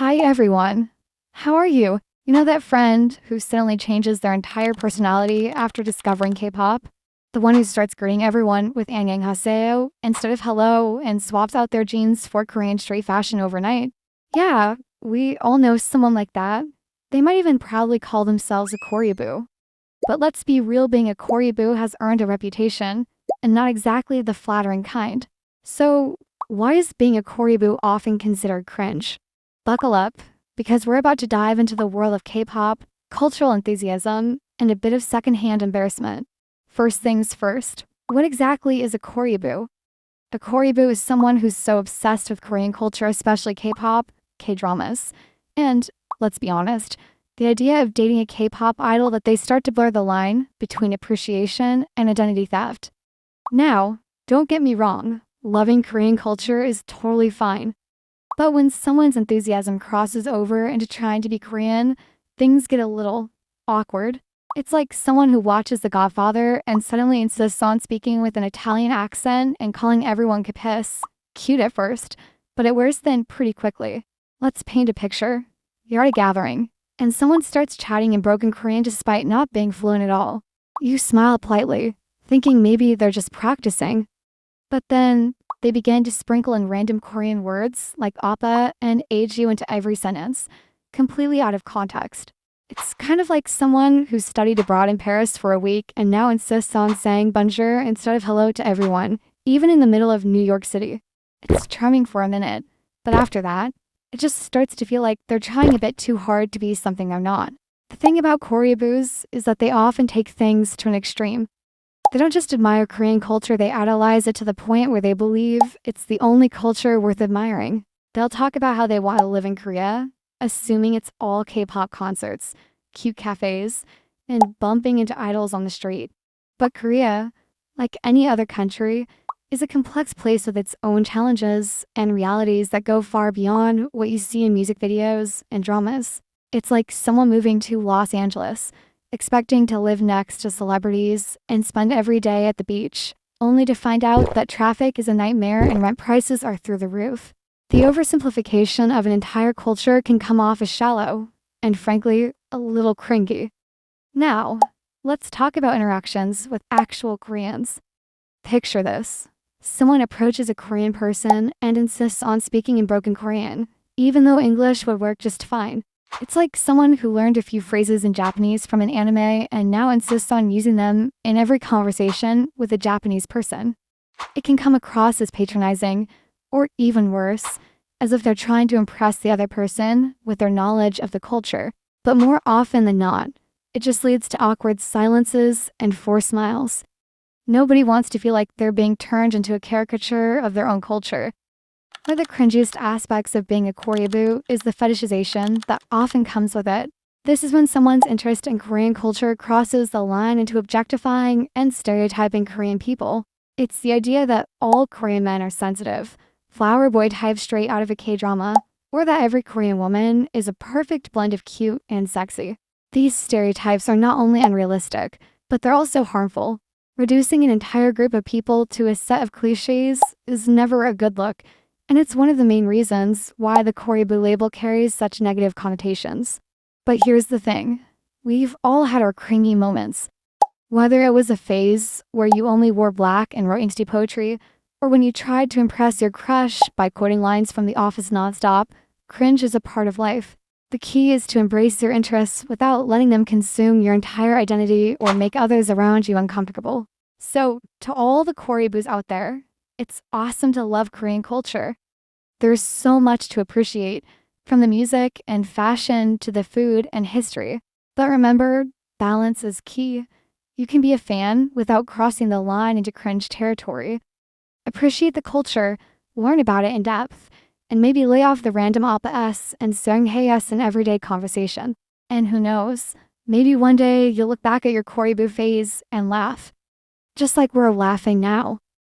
Hi everyone. How are you? You know that friend who suddenly changes their entire personality after discovering K-pop? The one who starts greeting everyone with annyeonghaseyo instead of hello and swaps out their jeans for Korean street fashion overnight? Yeah, we all know someone like that. They might even proudly call themselves a Koreaboo. But let's be real, being a Koreaboo has earned a reputation, and not exactly the flattering kind. So, why is being a Koreaboo often considered cringe? Buckle up, because we're about to dive into the world of K-pop, cultural enthusiasm, and a bit of secondhand embarrassment. First things first, what exactly is a Koreaboo? A Koreaboo is someone who's so obsessed with Korean culture, especially K-pop, K-dramas. And, let's be honest, the idea of dating a K-pop idol that they start to blur the line between appreciation and identity theft. Now, don't get me wrong, loving Korean culture is totally fine. But when someone's enthusiasm crosses over into trying to be Korean, things get a little awkward. It's like someone who watches The Godfather and suddenly insists on speaking with an Italian accent and calling everyone capis. Cute at first, but it wears thin pretty quickly. Let's paint a picture. You're at a gathering, and someone starts chatting in broken Korean despite not being fluent at all. You smile politely, thinking maybe they're just practicing. But then they begin to sprinkle in random Korean words like oppa and age into every sentence, completely out of context. It's kind of like someone who studied abroad in Paris for a week and now insists on saying bonjour instead of hello to everyone, even in the middle of New York City. It's charming for a minute, but after that, it just starts to feel like they're trying a bit too hard to be something they're not. The thing about Koreaboos is that they often take things to an extreme. They don't just admire Korean culture, they idolize it to the point where they believe it's the only culture worth admiring. They'll talk about how they want to live in Korea, assuming it's all K-pop concerts, cute cafes, and bumping into idols on the street. But Korea, like any other country, is a complex place with its own challenges and realities that go far beyond what you see in music videos and dramas. It's like someone moving to Los Angeles, expecting to live next to celebrities and spend every day at the beach, only to find out that traffic is a nightmare and rent prices are through the roof. The oversimplification of an entire culture can come off as shallow, and frankly, a little cringy. Now, let's talk about interactions with actual Koreans. Picture this. Someone approaches a Korean person and insists on speaking in broken Korean, even though English would work just fine. It's like someone who learned a few phrases in Japanese from an anime and now insists on using them in every conversation with a Japanese person. It can come across as patronizing, or even worse, as if they're trying to impress the other person with their knowledge of the culture. But more often than not, it just leads to awkward silences and forced smiles. Nobody wants to feel like they're being turned into a caricature of their own culture. One of the cringiest aspects of being a Koreaboo is the fetishization that often comes with it. This is when someone's interest in Korean culture crosses the line into objectifying and stereotyping Korean people. It's the idea that all Korean men are sensitive, flower boy types straight out of a K-drama, or that every Korean woman is a perfect blend of cute and sexy. These stereotypes are not only unrealistic, but they're also harmful. Reducing an entire group of people to a set of cliches is never a good look. And it's one of the main reasons why the Koreaboo label carries such negative connotations. But here's the thing. We've all had our cringy moments. Whether it was a phase where you only wore black and wrote angsty poetry, or when you tried to impress your crush by quoting lines from The Office nonstop, cringe is a part of life. The key is to embrace your interests without letting them consume your entire identity or make others around you uncomfortable. So, to all the Koreaboos out there, it's awesome to love Korean culture. There's so much to appreciate, from the music and fashion to the food and history. But remember, balance is key. You can be a fan without crossing the line into cringe territory. Appreciate the culture, learn about it in depth, and maybe lay off the random oppa s and sung hey s in everyday conversation. And who knows, maybe one day you'll look back at your Koreaboo phase and laugh. Just like we're laughing now.